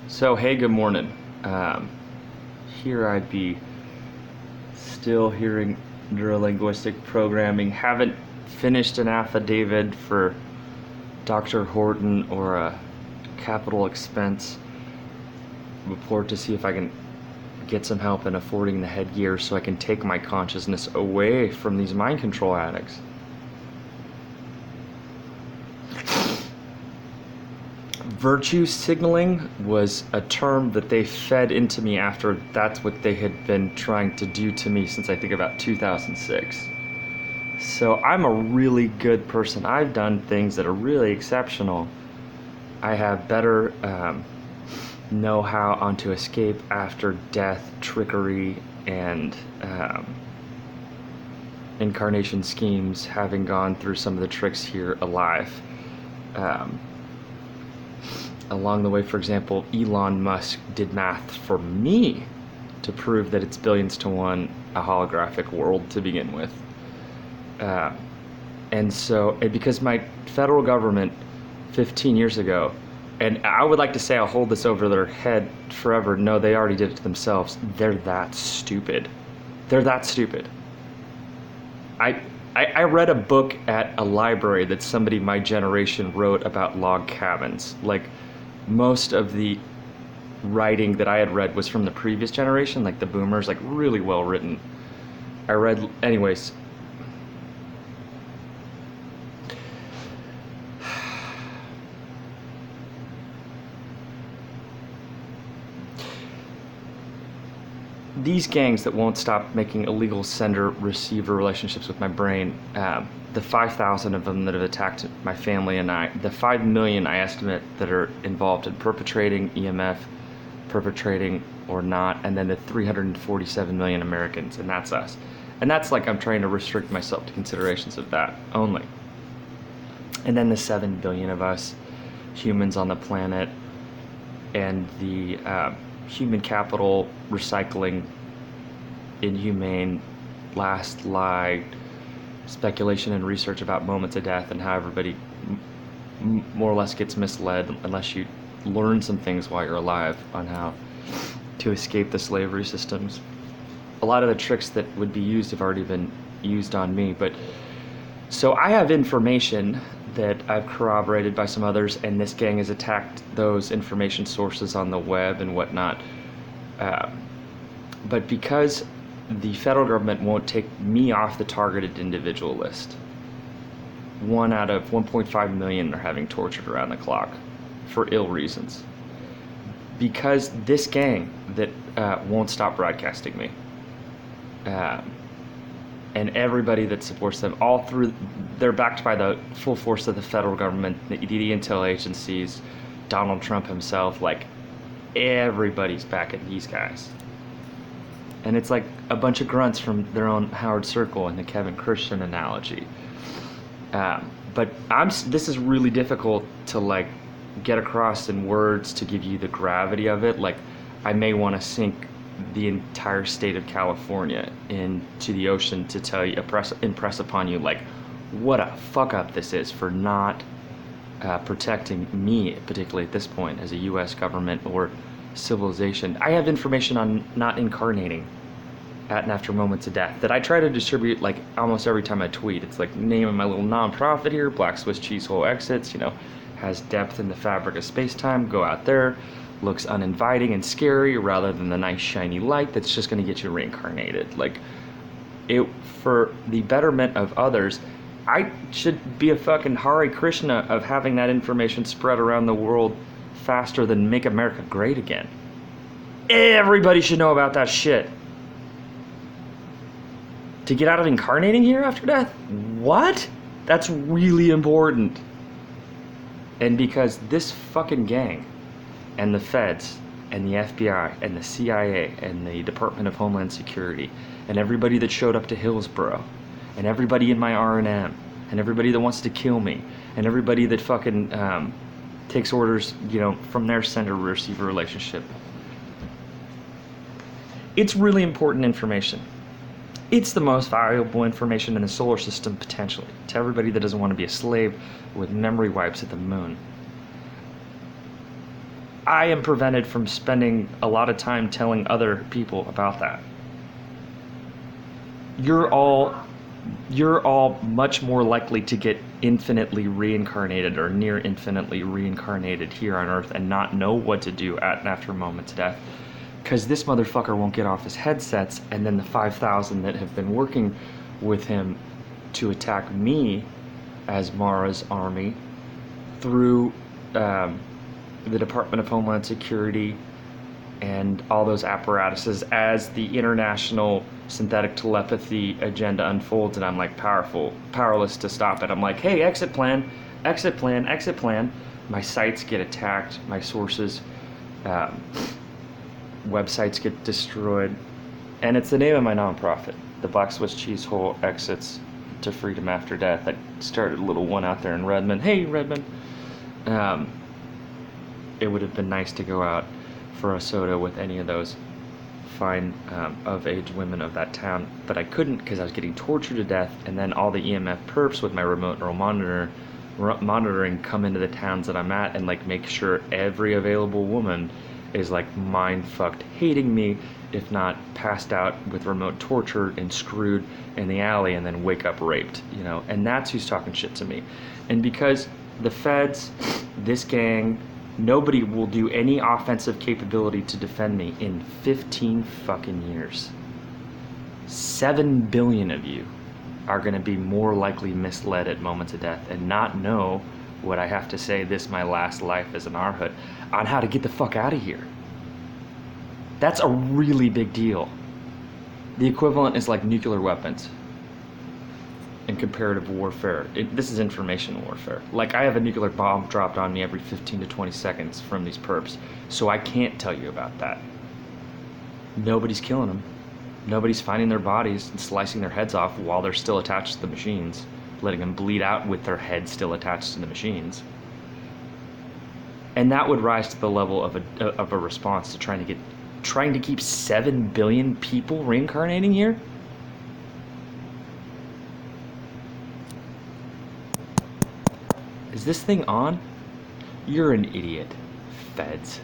So, hey, good morning. Here I'd be still hearing neurolinguistic programming. Haven't finished an affidavit for Dr. Horton or a capital expense report to see if I can get some help in affording the headgear so I can take my consciousness away from these mind control addicts. Virtue signaling was a term that they fed into me after that's what they had been trying to do to me since I think about 2006. So I'm a really good person. I've done things that are really exceptional. I have better know-how on to escape after death, trickery, and incarnation schemes, having gone through some of the tricks here alive. Along the way, for example, Elon Musk did math for me to prove that it's billions to one a holographic world to begin with. And because my federal government 15 years ago, and I would like to say I'll hold this over their head forever. No, they already did it to themselves. They're that stupid. They're that stupid. I read a book at a library that somebody my generation wrote about log cabins. Like, most of the writing that I had read was from the previous generation, like the boomers, like really well written. Anyways. These gangs that won't stop making illegal sender-receiver relationships with my brain, the 5,000 of them that have attacked my family and I, the 5 million I estimate that are involved in perpetrating EMF, perpetrating or not, and then the 347 million Americans, and that's us. And that's like I'm trying to restrict myself to considerations of that only. And then the 7 billion of us humans on the planet, and the human capital recycling, inhumane, last lie, speculation and research about moments of death and how everybody more or less gets misled unless you learn some things while you're alive on how to escape the slavery systems. A lot of the tricks that would be used have already been used on me, but so I have information that I've corroborated by some others, and this gang has attacked those information sources on the web and whatnot. But because the federal government won't take me off the targeted individual list, 1 out of 1.5 million are having tortured around the clock for ill reasons. Because this gang that won't stop broadcasting me, and everybody that supports them, all through, they're backed by the full force of the federal government, the intel agencies, Donald Trump himself, like everybody's backing these guys. And it's like a bunch of grunts from their own Howard Circle in the Kevin Christian analogy. But this is really difficult to like get across in words to give you the gravity of it. Like, I may want to sink the entire state of California into the ocean to tell you, impress upon you, like, what a fuck up this is for not protecting me, particularly at this point, as a U.S. government or civilization. I have information on not incarnating at and after moments of death that I try to distribute like almost every time I tweet. It's like name of my little nonprofit here, Black Swiss Cheesehole Exits, has depth in the fabric of space-time. Go out there, looks uninviting and scary rather than the nice shiny light that's just going to get you reincarnated. Like, it, for the betterment of others, I should be a fucking Hare Krishna of having that information spread around the world faster than Make America Great Again. Everybody should know about that shit. To get out of incarnating here after death? What? That's really important. And because this fucking gang and the feds and the FBI and the CIA and the Department of Homeland Security and everybody that showed up to Hillsborough and everybody in my R&M and everybody that wants to kill me and everybody that fucking takes orders, from their sender-receiver relationship. It's really important information. It's the most valuable information in the solar system, potentially, to everybody that doesn't want to be a slave with memory wipes at the moon. I am prevented from spending a lot of time telling other people about that. You're all much more likely to get infinitely reincarnated or near infinitely reincarnated here on Earth and not know what to do at and after a moment's death. Because this motherfucker won't get off his headsets, and then the 5,000 that have been working with him to attack me as Mara's army through the Department of Homeland Security and all those apparatuses as the international synthetic telepathy agenda unfolds, and I'm like powerless to stop it. I'm like, hey, exit plan, exit plan, exit plan. My sites get attacked, my sources, websites get destroyed, and it's the name of my nonprofit, the Black Swiss Cheese Hole Exits to Freedom After Death. I started a little one out there in Redmond. Hey, Redmond. It would have been nice to go out for a soda with any of those fine of-age women of that town, but I couldn't because I was getting tortured to death, and then all the EMF perps with my remote neural monitoring come into the towns that I'm at and like make sure every available woman is like mind-fucked hating me, if not passed out with remote torture and screwed in the alley and then wake up raped, you know, and that's who's talking shit to me. And because the feds, this gang, nobody will do any offensive capability to defend me in 15 fucking years. 7 billion of you are going to be more likely misled at moments of death and not know what I have to say this my last life as an Arhut on how to get the fuck out of here. That's a really big deal. The equivalent is like nuclear weapons in comparative warfare. This is information warfare. Like, I have a nuclear bomb dropped on me every 15 to 20 seconds from these perps, so I can't tell you about that. Nobody's killing them. Nobody's finding their bodies and slicing their heads off while they're still attached to the machines, letting them bleed out with their heads still attached to the machines. And that would rise to the level of a response to trying to keep 7 billion people reincarnating here? Is this thing on? You're an idiot, feds.